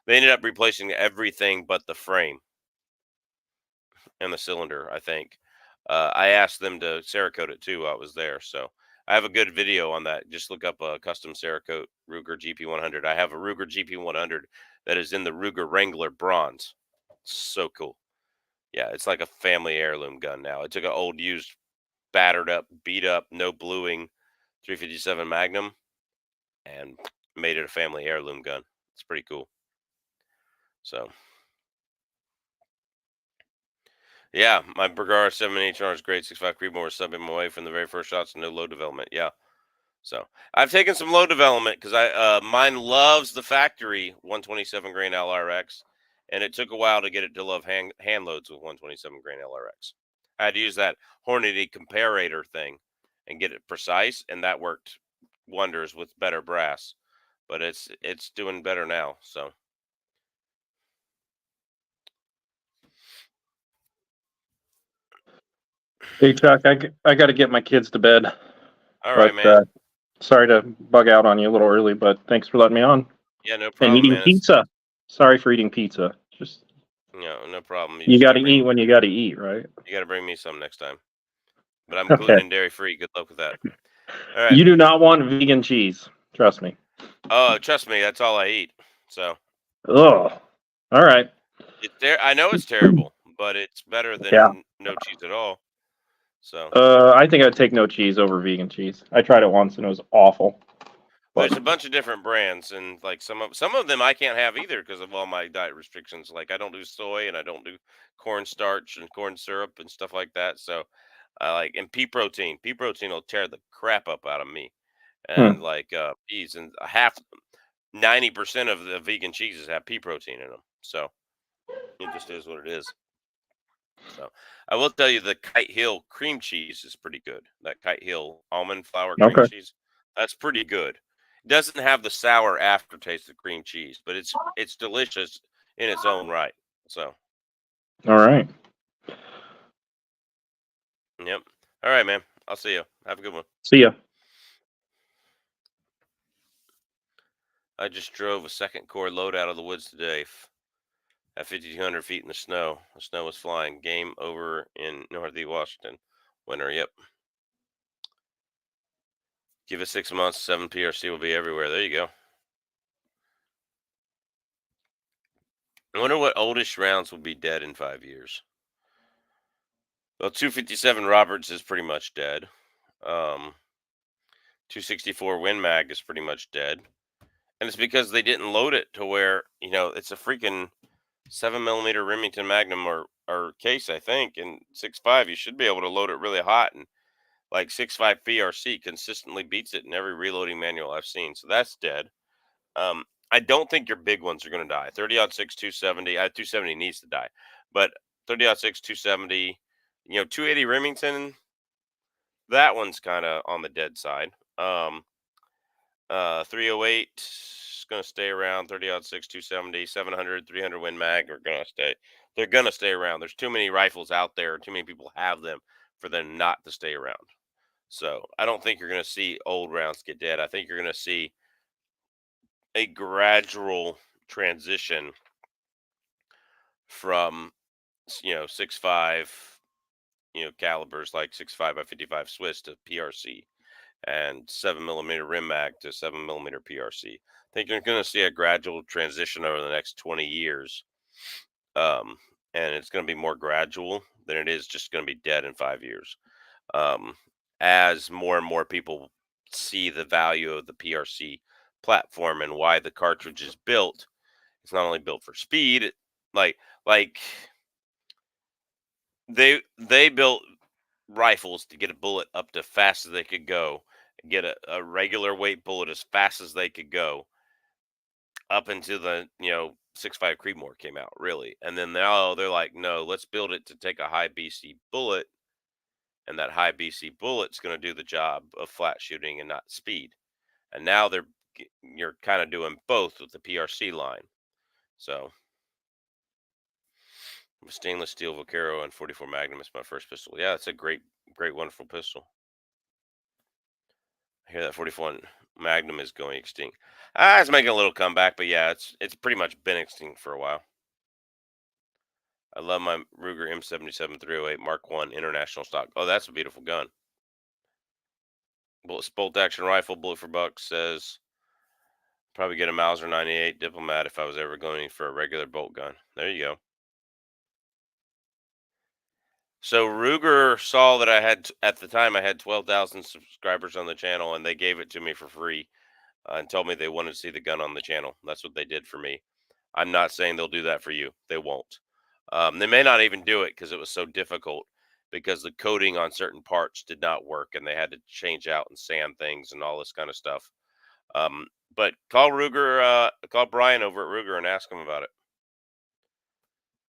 Speaker 1: They ended up replacing everything but the frame and the cylinder, I think. I asked them to Cerakote it too while I was there. So I have a good video on that. Just look up a custom Cerakote Ruger GP100. I have a Ruger GP100 that is in the Ruger Wrangler bronze. So cool. Yeah, it's like a family heirloom gun now. It took an old, used, battered up, beat up, no bluing 357 Magnum and made it a family heirloom gun. It's pretty cool. So yeah, my Bergara 7H is great. 6.5 Creedmoor was subbing away from the very first shots, no low development. Yeah. So I've taken some low development because mine loves the factory 127 grain LRX, and it took a while to get it to love hand loads with 127 grain LRX. I had to use that Hornady comparator thing and get it precise, and that worked wonders with better brass. But it's doing better now. So
Speaker 2: Hey Chuck, I got to get my kids to bed.
Speaker 1: all right,
Speaker 2: But
Speaker 1: man.
Speaker 2: sorry to bug out on you a little early, but thanks for letting me on.
Speaker 1: Yeah, no
Speaker 2: And
Speaker 1: problem,
Speaker 2: eating
Speaker 1: man.
Speaker 2: pizza. Sorry for eating pizza. Just
Speaker 1: No problem.
Speaker 2: you
Speaker 1: just
Speaker 2: got to
Speaker 1: bring
Speaker 2: eat when you got to eat, right?
Speaker 1: You got to bring me some next time. But I'm
Speaker 2: Okay.
Speaker 1: gluten and dairy free. Good luck with that. All right.
Speaker 2: You do not want vegan cheese. Trust me.
Speaker 1: Oh, trust me, that's all I eat. So
Speaker 2: Ugh. All right.
Speaker 1: it's there. I know it's terrible, but it's better
Speaker 2: Yeah.
Speaker 1: than no cheese at all. So
Speaker 2: I think I'd take no cheese over vegan cheese. I tried it once and it was awful. But
Speaker 1: There's a bunch of different brands, and like some of them I can't have either because of all my diet restrictions. Like I don't do soy and I don't do cornstarch and corn syrup and stuff like that. So I like and pea protein. Pea protein will tear the crap up out of me. And
Speaker 2: hmm,
Speaker 1: like peas and a half 90% of the vegan cheeses have pea protein in them. So it just is what it is. So I will tell you the Kite Hill cream cheese is pretty good. That Kite Hill almond flour cream
Speaker 2: okay,
Speaker 1: cheese, that's pretty good. It doesn't have the sour aftertaste of cream cheese, but it's delicious in its own right. So,
Speaker 2: all right.
Speaker 1: yep. All right, man. I'll see you. Have a good one.
Speaker 2: See ya.
Speaker 1: I just drove a second core load out of the woods today at 5,200 feet in the snow. The snow was flying. Game over in Northeast Washington. Winter. Yep. Give it 6 months. 7 PRC will be everywhere. There you go. I wonder what oldish rounds will be dead in 5 years. Well, 257 Roberts is pretty much dead. 264 Win Mag is pretty much dead. And it's because they didn't load it to where, it's a freaking 7 millimeter Remington Magnum or case, I think. And 6.5, you should be able to load it really hot. And like 6.5 PRC consistently beats it in every reloading manual I've seen. So that's dead. I don't think your big ones are going to die. 30-06, 270. 270 needs to die. But 30-06, 270, 280 Remington, that one's kind of on the dead side. 308 is going to stay around. 30-06, 270, 700, 300 Win Mag are going to stay. They're going to stay around. There's too many rifles out there. Too many people have them for them not to stay around. So I don't think you're going to see old rounds get dead. I think you're going to see a gradual transition from 6.5 calibers like 6.5 by 55 Swiss to PRC and 7 millimeter rim mag to 7 millimeter PRC. I think you're going to see a gradual transition over the next 20 years, um, and it's going to be more gradual than it is just going to be dead in 5 years. Um, as more and more people see the value of the PRC platform and why the cartridge is built. It's not only built for speed, like they built rifles to get a bullet up to fast as they could go, get a regular weight bullet as fast as they could go up until the 6.5 Creedmoor came out, really. And then now they're like, no, let's build it to take a high BC bullet, and that high BC bullet's going to do the job of flat shooting and not speed. And now you're kind of doing both with the PRC line. So stainless steel Vaquero and 44 Magnum is my first pistol. Yeah, it's a great, great, wonderful pistol. I hear that 44 Magnum is going extinct. It's making a little comeback, but yeah, it's pretty much been extinct for a while. I love my Ruger M77 308 Mark 1 international stock. Oh, that's a beautiful gun. Bolt action rifle, bullet for bucks says probably get a Mauser 98 Diplomat if I was ever going for a regular bolt gun. There you go. So Ruger saw that at the time I had 12,000 subscribers on the channel, and they gave it to me for free and told me they wanted to see the gun on the channel. That's what they did for me. I'm not saying they'll do that for you. They won't. They may not even do it because it was so difficult because the coating on certain parts did not work and they had to change out and sand things and all this kind of stuff. But call Ruger, call Brian over at Ruger and ask him about it.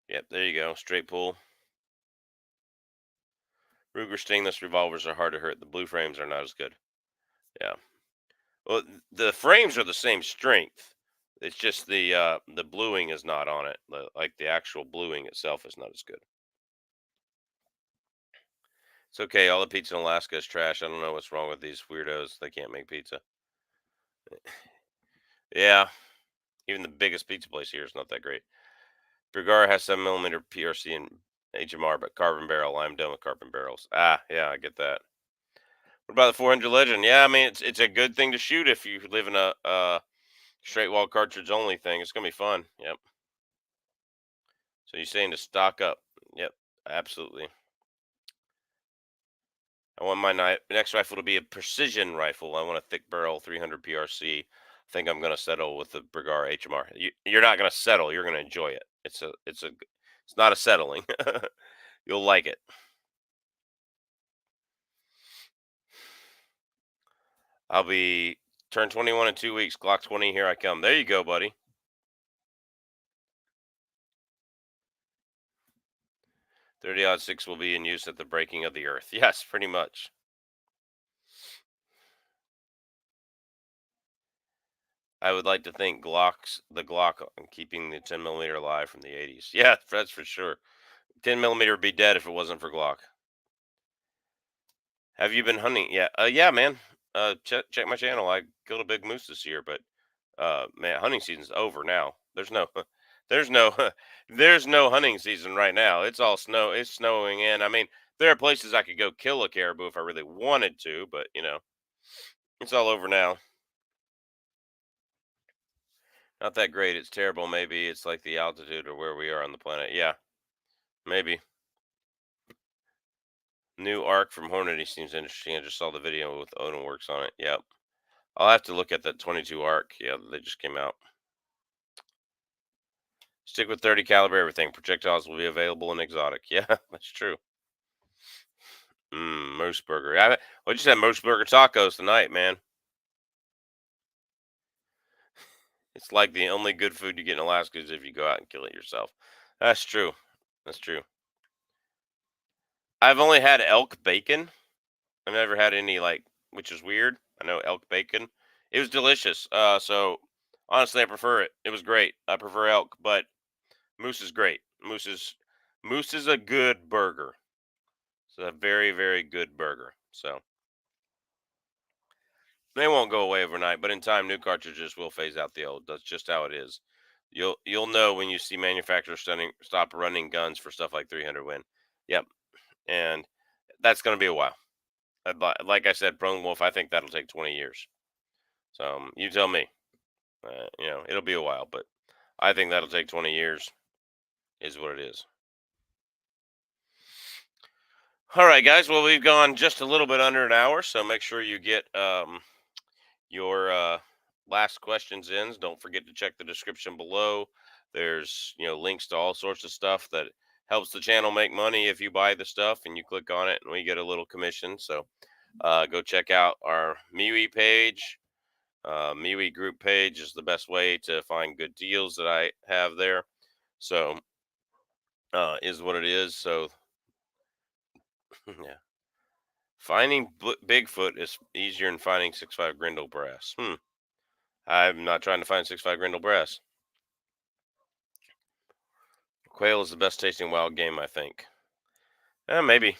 Speaker 1: Yep, there you go. Straight pull. Ruger stainless revolvers are hard to hurt. The blue frames are not as good. Yeah. Well, the frames are the same strength. It's just the bluing is not on it. Like the actual bluing itself is not as good. It's okay. All the pizza in Alaska is trash. I don't know what's wrong with these weirdos. They can't make pizza. Yeah, even the biggest pizza place here is not that great. Bergara has 7 millimeter PRC and HMR, but carbon barrel. I'm done with carbon barrels. Yeah, I get that. What about the 400 Legend? Yeah, I mean it's a good thing to shoot if you live in a straight wall cartridge only thing. It's gonna be fun. Yep. So you're saying to stock up? Yep, absolutely. I want my next rifle to be a precision rifle. I want a thick barrel 300 PRC. I think I'm going to settle with the Brigar HMR. You're not going to settle. You're going to enjoy it. It's not a settling. You'll like it. I'll be turn 21 in 2 weeks. Glock 20. Here I come. There you go, buddy. 30-06 will be in use at the breaking of the earth. Yes, pretty much. I would like to thank the Glock on keeping the 10mm alive from the 80s. Yeah, that's for sure. 10mm would be dead if it wasn't for Glock. Have you been hunting? Yeah, yeah, man. Check my channel. I killed a big moose this year, but man, hunting season's over now. There's no, there's no hunting season right now. It's all snow. It's snowing in. I mean, there are places I could go kill a caribou if I really wanted to, but it's all over now. Not that great. It's terrible. Maybe it's like the altitude or where we are on the planet. Yeah, maybe. New arc from Hornady seems interesting. I just saw the video with Odin Works on it. Yep. I'll have to look at that 22 arc. Yeah, they just came out. Stick with 30 caliber everything. Projectiles will be available in exotic. Yeah, that's true. Moose burger. We just had moose burger tacos tonight, man. It's like the only good food you get in Alaska is if you go out and kill it yourself. That's true. That's true. I've only had elk bacon. I've never had any which is weird. I know elk bacon. It was delicious. So honestly, I prefer it. It was great. I prefer elk, but moose is great. Moose is a good burger. It's a very, very good burger. So they won't go away overnight, but in time, new cartridges will phase out the old. That's just how it is. You'll know when you see manufacturers stop running guns for stuff like 300 Win. Yep, and that's going to be a while. Like I said, Prone Wolf, I think that'll take 20 years. So you tell me. It'll be a while, but I think that'll take 20 years. Is what it is. All right, guys. Well, we've gone just a little bit under an hour, so make sure you get your last questions in. Don't forget to check the description below. There's links to all sorts of stuff that helps the channel make money if you buy the stuff and you click on it, and we get a little commission. So go check out our MeWe page. MeWe group page is the best way to find good deals that I have there. So is what it is. So yeah. Finding Bigfoot is easier than finding 6.5 Grindle brass. I'm not trying to find 6.5 Grindle brass. Quail is the best tasting wild game, I think. Maybe.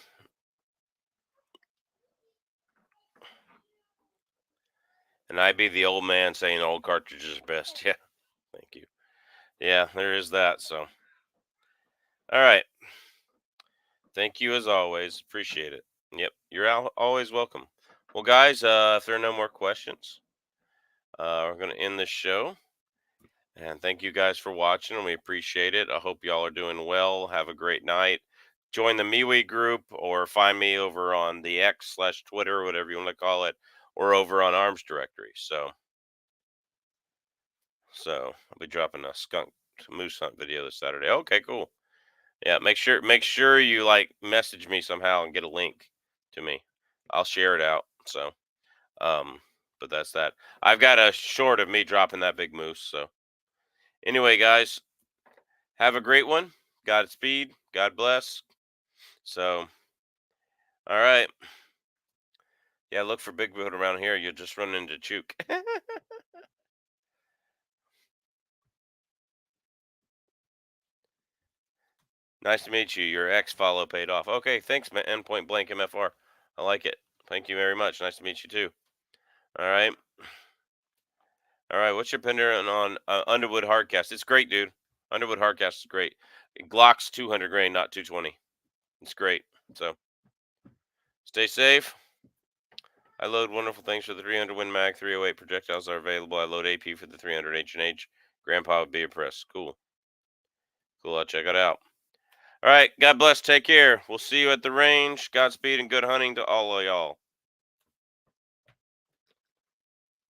Speaker 1: And I be the old man saying old cartridges are best. Yeah. Thank you. Yeah, there is that. So, all right. Thank you as always. Appreciate it. Yep. You're always welcome. Well, guys, if there are no more questions, we're going to end this show. And thank you guys for watching. We appreciate it. I hope y'all are doing well. Have a great night. Join the MeWe group or find me over on the X/Twitter, whatever you want to call it, or over on Arms Directory. So I'll be dropping a skunk moose hunt video this Saturday. Okay, cool. Yeah, make sure you message me somehow and get a link to me. I'll share it out. So but that's that. I've got a short of me dropping that big moose. So anyway, guys, have a great one. Godspeed. God bless. So, all right. Yeah, look for Bigfoot around here. You'll just run into Chook. Nice to meet you. Your X follow paid off. Okay, thanks, man. Endpoint blank MFR. I like it. Thank you very much. Nice to meet you too. All right. All right. What's your opinion on Underwood Hardcast? It's great, dude. Underwood Hardcast is great. Glock's 200 grain, not 220. It's great. So, stay safe. I load wonderful things for the 300 Win Mag. 308 projectiles are available. I load AP for the 300 H&H. Grandpa would be impressed. Cool. Cool. I'll check it out. All right. God bless. Take care. We'll see you at the range. Godspeed and good hunting to all of y'all.